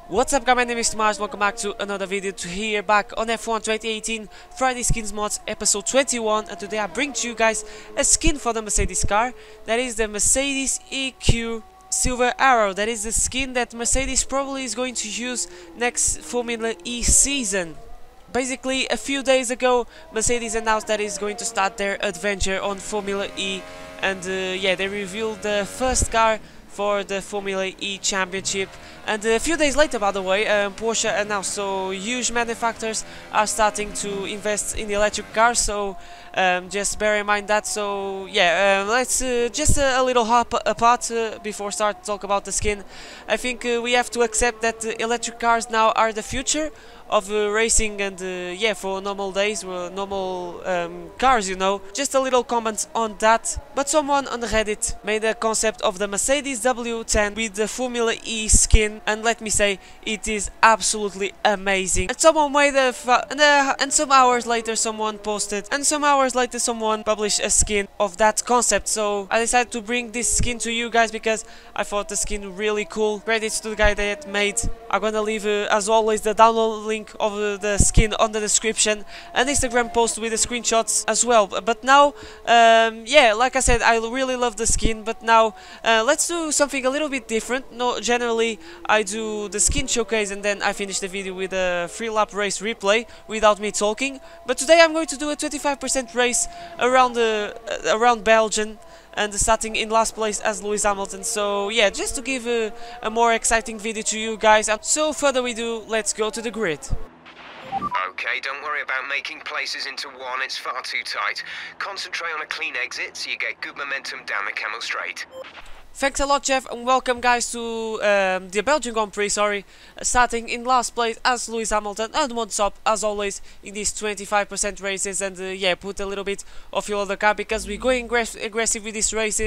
What's up guys, my name is Tomas, welcome back to another video here back on F1 2018 Friday Skins Mods episode 21, and today I bring to you guys a skin for the Mercedes car. That is the Mercedes EQ Silver Arrow. That is the skin that Mercedes probably is going to use next Formula E season. Basically, a few days ago Mercedes announced that it's going to start their adventure on Formula E, and yeah, they revealed the first car for the Formula E Championship. And a few days later, by the way, Porsche announced, so huge manufacturers are starting to invest in electric cars, so just bear in mind that. So yeah, let's just a little hop apart before start to talk about the skin. I think we have to accept that electric cars now are the future of racing, and yeah, for normal days, normal cars, you know. Just a little comment on that. But someone on Reddit made a concept of the Mercedes W10 with the Formula E skin, and let me say, it is absolutely amazing. And someone made a and some hours later someone posted, and some hours later someone published a skin of that concept. So I decided to bring this skin to you guys because I thought the skin really cool. Credits to the guy that made. I'm gonna leave as always the download link of the skin on the description, and Instagram post with the screenshots as well. But now yeah, like I said, I really love the skin, but now let's do something a little bit different. No, generally I do the skin showcase and then I finish the video with a 3-lap race replay without me talking, but today I'm going to do a 25% race around around Belgium, and starting in last place as Lewis Hamilton. So yeah, just to give a more exciting video to you guys. So further ado, let's go to the grid. Okay, don't worry about making places into one, it's far too tight. Concentrate on a clean exit so you get good momentum down the Camel Straight. Thanks a lot, Jeff, and welcome guys to the Belgian Grand Prix, starting in last place as Lewis Hamilton, and one stop as always in these 25% races. And yeah, put a little bit of fuel on the car because we're going aggressive with this race.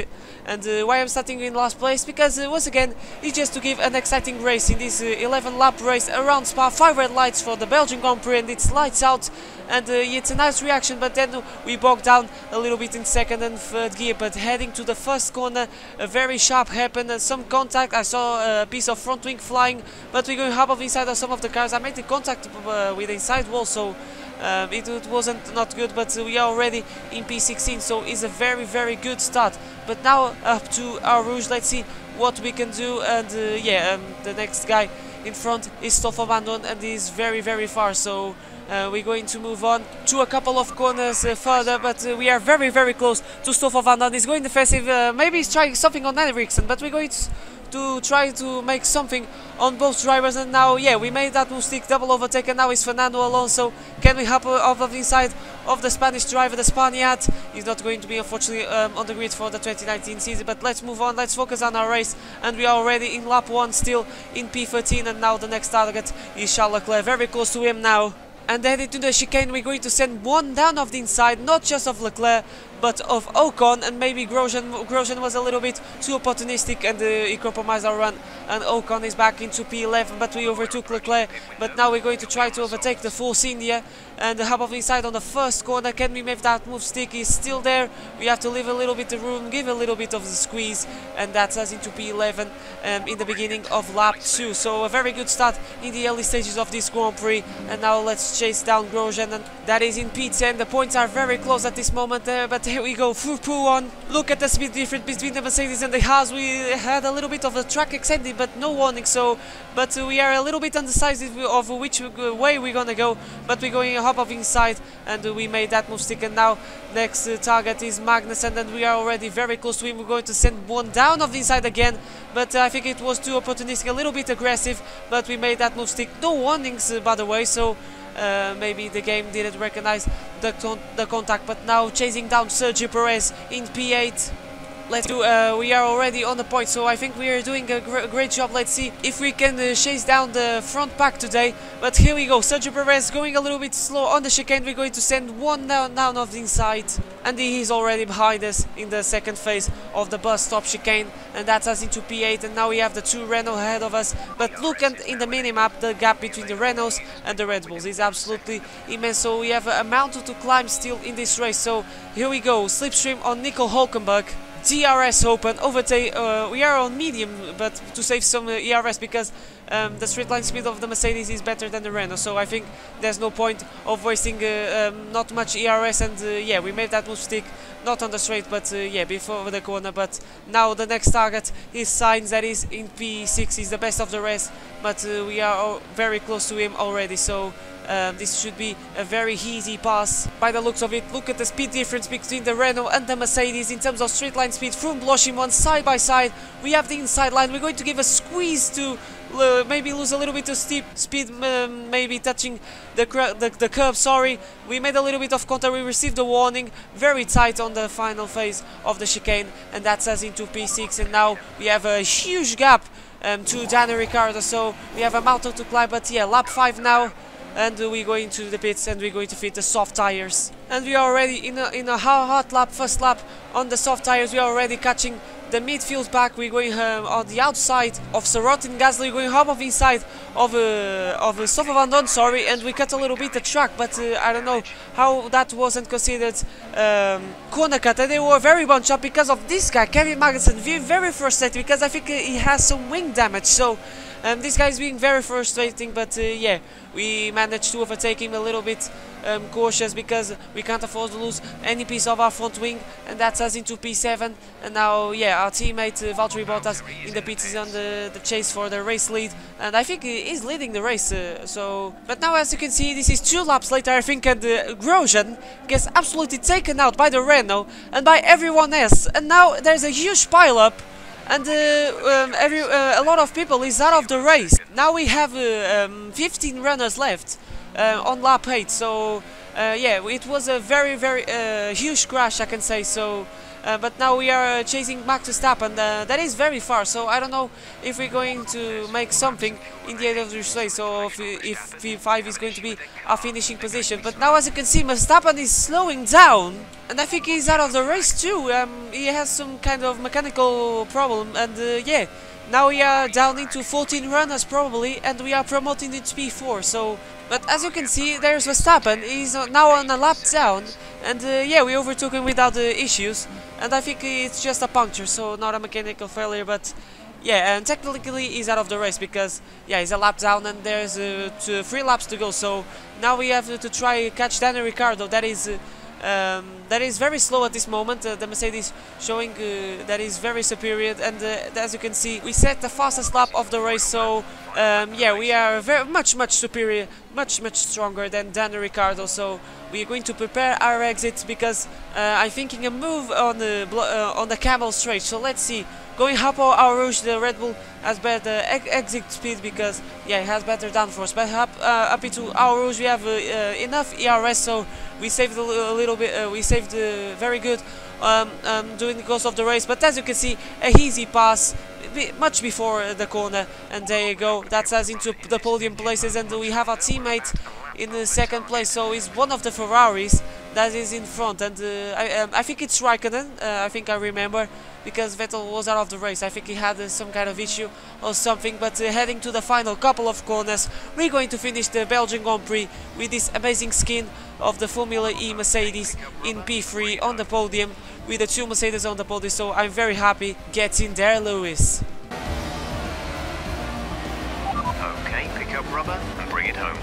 And why I'm starting in last place, because once again it's just to give an exciting race in this 11 lap race around Spa. 5 red lights for the Belgian Grand Prix, and it's lights out, and it's a nice reaction. But then we bogged down a little bit in second and third gear, but heading to the first corner, a very sharp happen and some contact. I saw a piece of front wing flying, but we're going to hop off inside of some of the cars. I made the contact with the inside wall, so it wasn't not good, but we are already in P16, so it's a very good start. But now up to our Rouge, let's see what we can do. And yeah, the next guy in front is Stoffel Vandon, and he's very far, so we're going to move on to a couple of corners further, but we are very close to Stoffel Vandon. He's going defensive, maybe he's trying something on Ericsson, but we're going to try to make something on both drivers. And now, yeah, we made that move stick, double overtake, and now it's Fernando Alonso. Can we hop off of the inside of the Spanish driver, the Spaniard? He's not going to be, unfortunately, on the grid for the 2019 season, but let's move on, let's focus on our race. And we are already in lap 1, still in P13, and now the next target is Charles Leclerc, very close to him now. And then into the chicane we're going to send one down of the inside, not just of Leclerc but of Ocon, and maybe Grosjean was a little bit too opportunistic, and he compromised our run, and Ocon is back into P11, but we overtook Leclerc. But now we're going to try to overtake the Force India and hop off inside on the first corner. Can we make that move stick? Is still there. We have to leave a little bit of room, give a little bit of the squeeze, and that's us into P11 in the beginning of lap 2. So a very good start in the early stages of this Grand Prix. And now let's chase down Grosjean, and that is in P10. The points are very close at this moment there, but here we go, through P1. Look at the speed difference between the Mercedes and the Haas. We had a little bit of a track extended, but no warning. So, but we are a little bit undecisive of which way we're gonna go. But we're going to hop off inside, and we made that move stick. And now next target is Magnussen, and we are already very close to him. We're going to send one down of the inside again, but I think it was too opportunistic, a little bit aggressive. But we made that move stick. No warnings, by the way. So. Maybe the game didn't recognize the contact, but now chasing down Sergio Perez in P8. Let's do. We are already on the point, so I think we are doing a great job. Let's see if we can chase down the front pack today. But here we go, Sergio Perez going a little bit slow on the chicane. We're going to send one down of the inside, and he is already behind us in the second phase of the bus stop chicane, and that's us into P8. And now we have the 2 Renault ahead of us. But look at in the minimap, the gap between the Renaults and the Red Bulls is absolutely immense. So we have a mountain to climb still in this race. So here we go, slipstream on Nico Hulkenberg. DRS open, overtake, we are on medium, but to save some ERS, because the straight line speed of the Mercedes is better than the Renault, so I think there's no point of wasting not much ERS, and yeah, we made that move stick, not on the straight, but yeah, before the corner. But now the next target is Sainz, that is in P6, he's the best of the rest, but we are very close to him already, so this should be a very easy pass by the looks of it. Look at the speed difference between the Renault and the Mercedes in terms of straight line speed. Froome, Bloschim one side by side. We have the inside line. We're going to give a squeeze to maybe lose a little bit of steep speed, maybe touching the curb. Sorry, we made a little bit of contact. We received a warning. Very tight on the final phase of the chicane, and that's us into P6. And now we have a huge gap to Daniel Ricciardo, so we have a mountain to climb. But yeah, lap 5 now. And we're going to the pits, and we're going to fit the soft tires. And we are already in a hot lap, first lap on the soft tires. We are already catching the midfield back. We're going on the outside of Sorotin, Gasly. We're going hop off inside of Stoffel Van Dorn, sorry, and we cut a little bit the track, but I don't know how that wasn't considered corner cut. And they were very bunched up because of this guy, Kevin Magnussen, very frustrated because I think he has some wing damage. So this guy is being very frustrating, but yeah, we managed to overtake him a little bit cautious because we can't afford to lose any piece of our front wing, and that's us into P7. And now, yeah, our teammate Valtteri Bottas in the pits is on the chase for the race lead, and I think he is leading the race. But now, as you can see, this is 2 laps later, I think, and Grosjean gets absolutely taken out by the Renault and by everyone else, and now there's a huge pile-up. And a lot of people is out of the race. Now we have 15 runners left on lap 8. So yeah, it was a very huge crash, I can say. So, but now we are chasing Max Verstappen. That is very far. So I don't know if we're going to make something in the end of this race, or if P5 is going to be our finishing position. But now, as you can see, Verstappen is slowing down. And I think he's out of the race too. He has some kind of mechanical problem, and yeah, now we are down into 14 runners probably, and we are promoting it to P4. So, but as you can see, there's Verstappen. He's now on a lap down, and yeah, we overtook him without issues. And I think it's just a puncture, so not a mechanical failure. But yeah, and technically he's out of the race because yeah, he's a lap down, and there's 3 laps to go. So now we have to try catch Daniel Ricciardo. That is very slow at this moment. The Mercedes showing that is very superior, and as you can see, we set the fastest lap of the race. So yeah, we are very much superior, much stronger than Daniel Ricciardo. So we are going to prepare our exit because I'm thinking a move on the Camel straight. So let's see. Going up our Rouge, the Red Bull has better exit speed because yeah, it has better downforce. But up into our Rouge, we have enough ERS, so we saved a little bit. We saved very good during the course of the race. But as you can see, a easy pass much before the corner, and there you go. That's us into the podium places, and we have our teammate in the 2nd place. So he's one of the Ferraris that is in front, and I think it's Raikkonen. I think I remember, because Vettel was out of the race. I think he had some kind of issue or something. But heading to the final couple of corners, we're going to finish the Belgian Grand Prix with this amazing skin of the Formula E Mercedes in P3 on the podium, with the 2 Mercedes on the podium. So I'm very happy. Get in there, Lewis. Okay, pick up rubber and bring it home.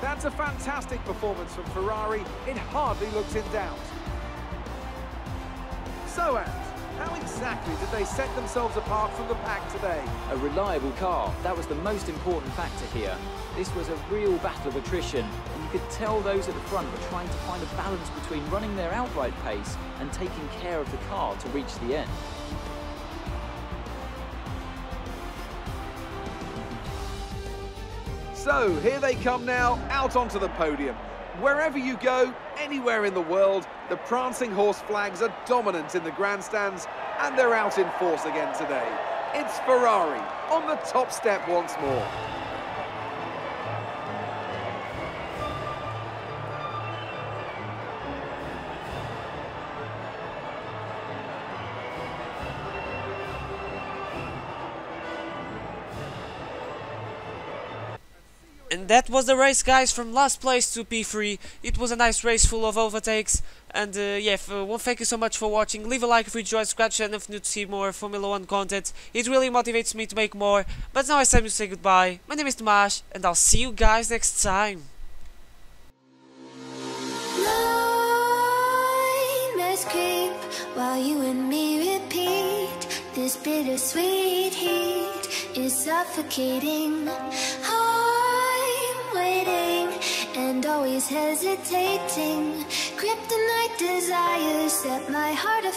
That's a fantastic performance from Ferrari. It hardly looks in doubt. So, Ant, how exactly did they set themselves apart from the pack today? A reliable car, that was the most important factor here. This was a real battle of attrition, and you could tell those at the front were trying to find a balance between running their outright pace and taking care of the car to reach the end. So, here they come now, out onto the podium. Wherever you go, anywhere in the world, the prancing horse flags are dominant in the grandstands, and they're out in force again today. It's Ferrari on the top step once more. And that was the race, guys, from last place to P3. It was a nice race full of overtakes. And yeah, thank you so much for watching. Leave a like if you enjoyed, subscribe to the channel if you need to see more Formula 1 content. It really motivates me to make more. But now it's time to say goodbye. My name is Tomas, and I'll see you guys next time. Nightmares creep while you and me repeat. This bittersweet heat is suffocating. I'm waiting and always hesitating. Kryptonite desires set my heart afire.